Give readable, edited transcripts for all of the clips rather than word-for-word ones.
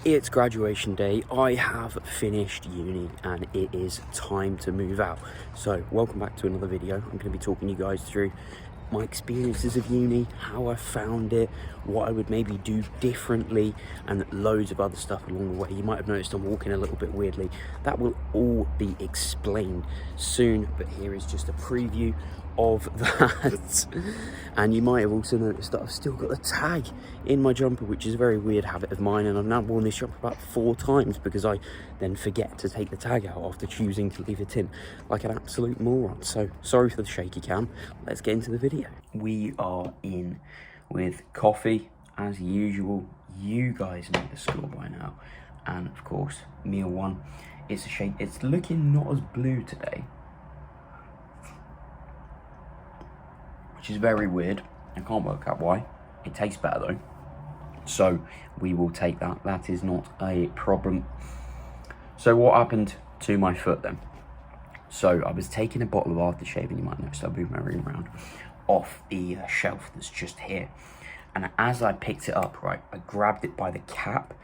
It's graduation day. I have finished uni and it is time to move out. So welcome back to another video. I'm going to be talking you guys through my experiences of uni, how I found it, what I would maybe do differently, and loads of other stuff along the way. You might have noticed I'm walking a little bit weirdly. That will all be explained soon, but here is just a preview of that. And you might have also noticed that I've still got a tag in my jumper, which is a very weird habit of mine, and I've now worn this jumper about 4 times because I then forget to take the tag out after choosing to leave it in like an absolute moron. So sorry for the shaky cam. Let's get into the video. We are in with coffee as usual. You guys know the score by now, and of course meal one. It's a shake. It's looking not as blue today, which is very weird. I can't work out why. It tastes better though, so we will take that. That is not a problem. So what happened to my foot then? So I was taking a bottle of aftershave, and you might notice I'll move my room around, off the shelf that's just here. And as I picked it up, right, I grabbed it by the cap,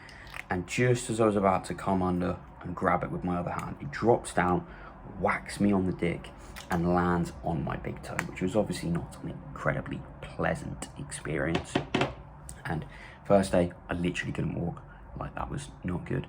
and just as I was about to come under and grab it with my other hand, it drops down, whacks me on the dick, and lands on my big toe, which was obviously not an incredibly pleasant experience. And first day, I literally couldn't walk. Like, that was not good.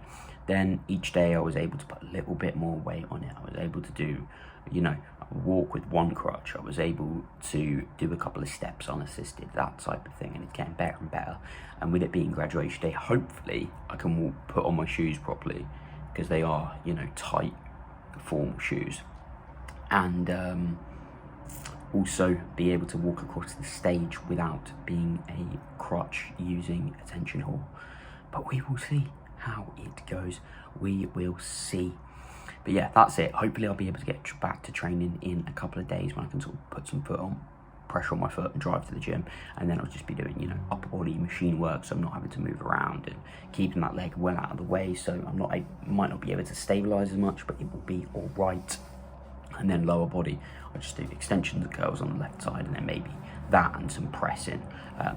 Then each day I was able to put a little bit more weight on it. I was able to do, you know, walk with one crutch. I was able to do a couple of steps unassisted, that type of thing, and it's getting better and better. And with it being graduation day, hopefully I can walk, put on my shoes properly, because they are, you know, tight formal shoes. And also be able to walk across the stage without being a crutch using a tension haul. But we will see how it goes. We will see. But yeah, that's it. Hopefully I'll be able to get back to training in a couple of days when I can sort of put some pressure on my foot and drive to the gym. And then I'll just be doing, you know, upper body machine work, so I'm not having to move around, and keeping that leg well out of the way, so I might not be able to stabilize as much, but it will be all right. And then lower body, I just do extensions and curls on the left side, and then maybe that and some pressing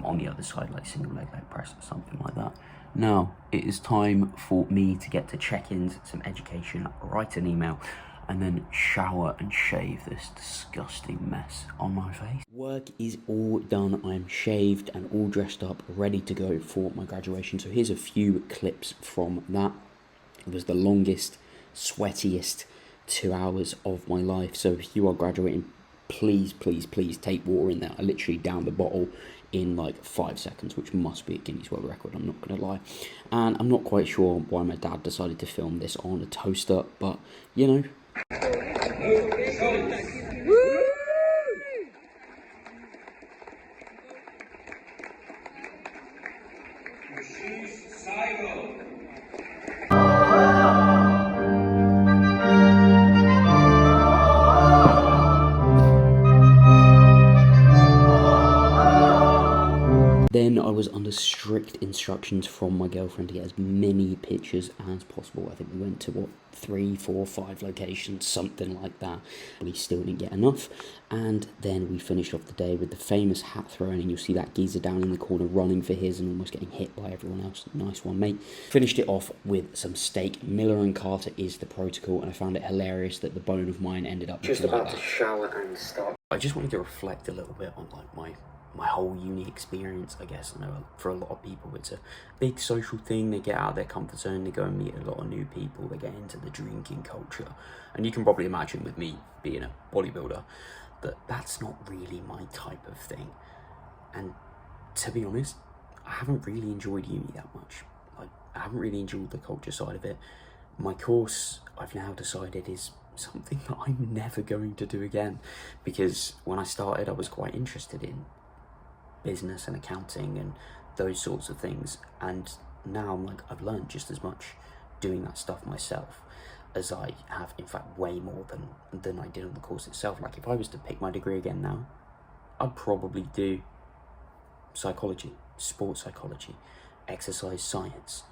on the other side, like single leg press or something like that. Now it is time for me to get to check-ins, some education, write an email, and then shower and shave this disgusting mess on my face. Work is all done. I'm shaved and all dressed up, ready to go for my graduation. So here's a few clips from that. It was the longest, sweatiest 2 hours of my life. So if you are graduating, please take water in there. I literally downed the bottle in like 5 seconds, which must be a Guinness World Record, I'm not gonna lie. And I'm not quite sure why my dad decided to film this on a toaster, but you know. Then I was under strict instructions from my girlfriend to get as many pictures as possible. I think we went to, what, 3, 4, 5 locations, something like that. We still didn't get enough. And then we finished off the day with the famous hat throwing, and you'll see that geezer down in the corner running for his and almost getting hit by everyone else. Nice one, mate. Finished it off with some steak. Miller and Carter is the protocol, and I found it hilarious that the bone of mine ended up just about to shower and start. I just wanted to reflect a little bit on like my whole uni experience. I guess I know for a lot of people it's a big social thing. They get out of their comfort zone, they go and meet a lot of new people, they get into the drinking culture, and you can probably imagine with me being a bodybuilder that that's not really my type of thing. And to be honest, I haven't really enjoyed uni that much. Like, I haven't really enjoyed the culture side of it. My course, I've now decided, is something that I'm never going to do again, because when I started I was quite interested in business and accounting and those sorts of things, and now I'm like, I've learned just as much doing that stuff myself as I have, in fact, way more than I did on the course itself. Like, if I was to pick my degree again now, I'd probably do psychology, sports psychology, exercise science,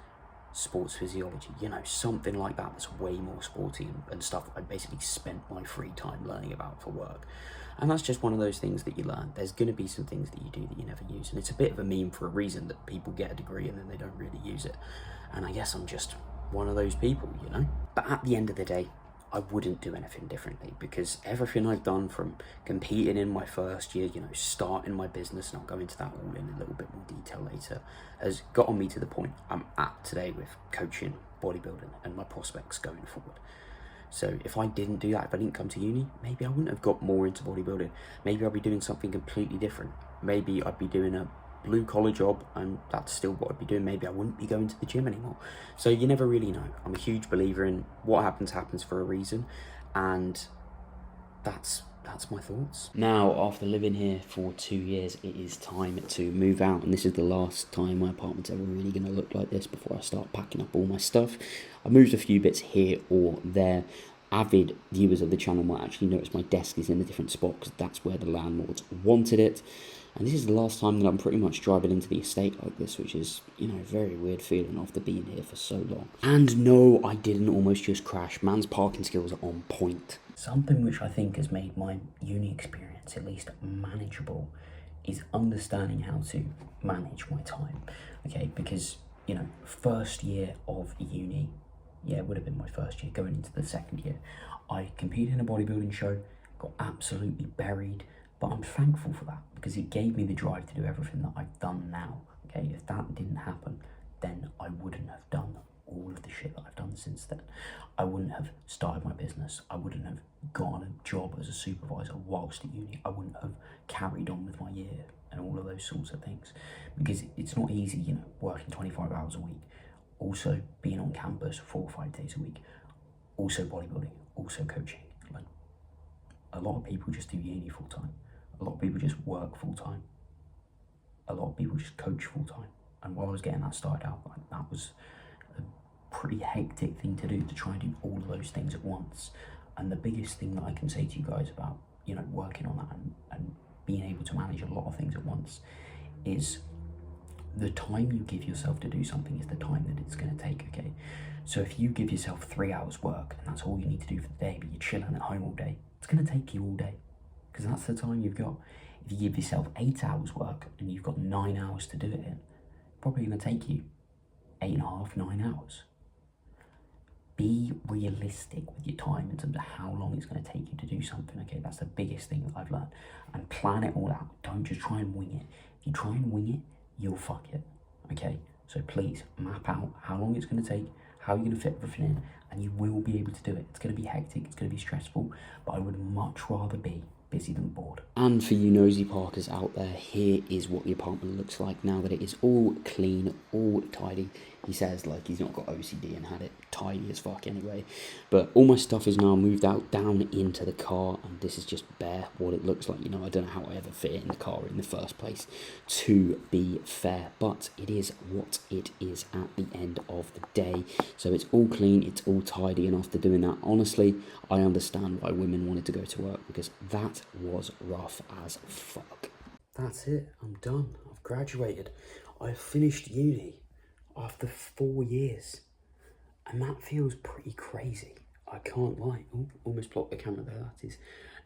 sports physiology, you know, something like that that's way more sporty and stuff I basically spent my free time learning about for work. And that's just one of those things that you learn. There's going to be some things that you do that you never use. And it's a bit of a meme for a reason, that people get a degree and then they don't really use it. And I guess I'm just one of those people, you know. But at the end of the day, I wouldn't do anything differently, because everything I've done from competing in my first year, you know, starting my business, and I'll go into that all in a little bit more detail later, has gotten me to the point I'm at today with coaching, bodybuilding, and my prospects going forward. So if I didn't do that, if I didn't come to uni, maybe I wouldn't have got more into bodybuilding. Maybe I'd be doing something completely different. Maybe I'd be doing a blue collar job, and that's still what I'd be doing. Maybe I wouldn't be going to the gym anymore. So you never really know. I'm a huge believer in what happens for a reason, and that's my thoughts. Now, after living here for 2 years, it is time to move out, and this is the last time my apartment's ever really going to look like this before I start packing up all my stuff. I moved a few bits here or there. Avid viewers of the channel might actually notice my desk is in a different spot, because that's where the landlords wanted it. And this is the last time that I'm pretty much driving into the estate like this, which is, you know, a very weird feeling after being here for so long. And no, I didn't almost just crash. Man's parking skills are on point. Something which I think has made my uni experience at least manageable is understanding how to manage my time. Okay, because, you know, first year of uni, yeah, it would have been my first year, going into the second year, I competed in a bodybuilding show, got absolutely buried, but I'm thankful for that, because it gave me the drive to do everything that I've done now. Okay, if that didn't happen, then I wouldn't have done all of the shit that I've done since then. I wouldn't have started my business. I wouldn't have gotten a job as a supervisor whilst at uni. I wouldn't have carried on with my year and all of those sorts of things, because it's not easy, you know, working 25 hours a week, also being on campus 4 or 5 days a week, also bodybuilding, also coaching. Like, a lot of people just do uni full time. A lot of people just work full time. A lot of people just coach full time. And while I was getting that started out, like, that was a pretty hectic thing to do, to try and do all of those things at once. And the biggest thing that I can say to you guys about, you know, working on that and being able to manage a lot of things at once is the time you give yourself to do something is the time that it's going to take, okay? So if you give yourself 3 hours work and that's all you need to do for the day, but you're chilling at home all day, it's going to take you all day, because that's the time you've got. If you give yourself 8 hours work and you've got 9 hours to do it in, probably going to take you 8.5, 9 hours. Be realistic with your time in terms of how long it's going to take you to do something, okay? That's the biggest thing that I've learned. And plan it all out. Don't just try and wing it. If you try and wing it, you'll fuck it, okay? So please map out how long it's going to take, how you're going to fit everything in, and you will be able to do it. It's going to be hectic, it's going to be stressful, but I would much rather be busy than bored. And for you nosy parkers out there, here is what the apartment looks like now that it is all clean, all tidy. He says like he's not got OCD and had it tidy as fuck anyway. But all my stuff is now moved out down into the car, and this is just bare what it looks like. You know, I don't know how I ever fit it in the car in the first place, to be fair, but it is what it is at the end of the day. So it's all clean, it's all tidy, and after doing that, honestly, I understand why women wanted to go to work, because that was rough as fuck. That's it, I'm done. I've graduated. I've finished uni after 4 years, and that feels pretty crazy. I can't lie. Ooh, almost blocked the camera there. That is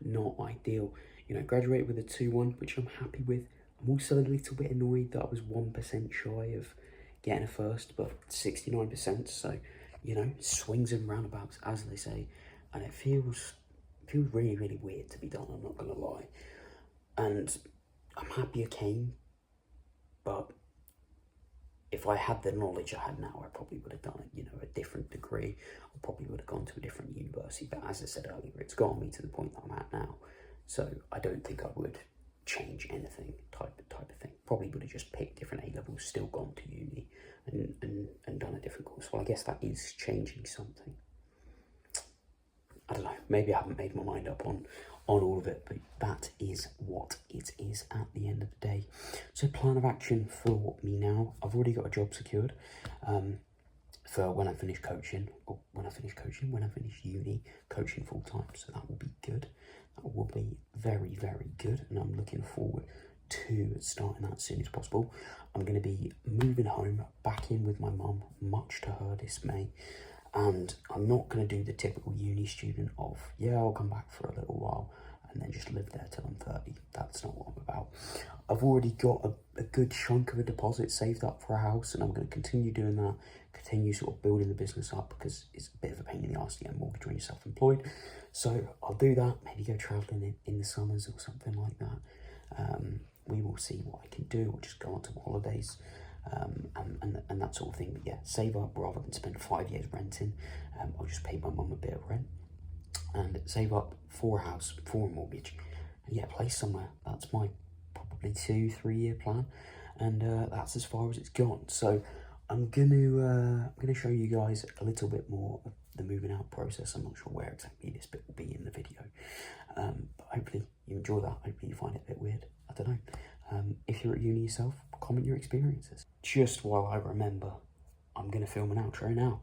not ideal. You know, graduated with a 2-1, which I'm happy with. I'm also a little bit annoyed that I was 1% shy of getting a first, but 69%. So, you know, swings and roundabouts, as they say, and it feels really, really weird to be done. I'm not gonna lie, and I'm happy I came, but if I had the knowledge I had now, I probably would have done, you know, a different degree. I probably would have gone to a different university. But as I said earlier, it's gotten me to the point that I'm at now. So I don't think I would change anything type of thing. Probably would have just picked different A-levels, still gone to uni and done a different course. Well, I guess that is changing something. I don't know, maybe I haven't made my mind up on all of it, but that is what it is at the end of the day. So plan of action for me now, I've already got a job secured for when I finish coaching, when I finish uni, coaching full time, so that will be good. That will be very, very good, and I'm looking forward to starting that as soon as possible. I'm going to be moving home, back in with my mum, much to her dismay. And I'm not going to do the typical uni student of, yeah, I'll come back for a little while and then just live there till I'm 30. That's not what I'm about. I've already got a good chunk of a deposit saved up for a house, and I'm going to continue doing that, continue sort of building the business up, because it's a bit of a pain in the arse to get a mortgage when you're self-employed. So I'll do that, maybe go travelling in the summers or something like that. We will see what I can do, or just go on to holidays. And that sort of thing. But yeah, save up rather than spend 5 years renting. I'll just pay my mum a bit of rent and save up for a house, for a mortgage, and get a place somewhere. That's my probably 2-3 year plan, and that's as far as it's gone. So I'm gonna show you guys a little bit more of the moving out process. I'm not sure where exactly this bit will be in the video, but hopefully you enjoy that. Hopefully you find it a bit weird. I don't know. If you're at uni yourself, comment your experiences. Just while I remember, I'm going to film an outro now,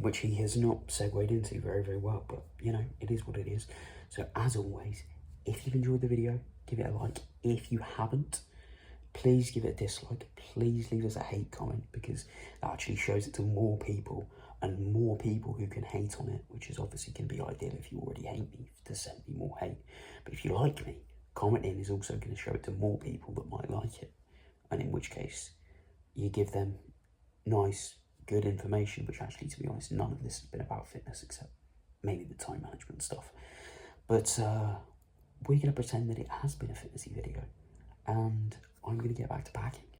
which he has not segued into very well, but you know, it is what it is. So as always, if you've enjoyed the video, give it a like. If you haven't, please give it a dislike. Please leave us a hate comment, because that actually shows it to more people, and more people who can hate on it, which is obviously going to be ideal if you already hate me, to send me more hate. But if you like me, commenting is also going to show it to more people that might like it, and in which case you give them nice, good information, which actually, to be honest, none of this has been about fitness except mainly the time management stuff. But we're going to pretend that it has been a fitnessy video, and I'm going to get back to packing.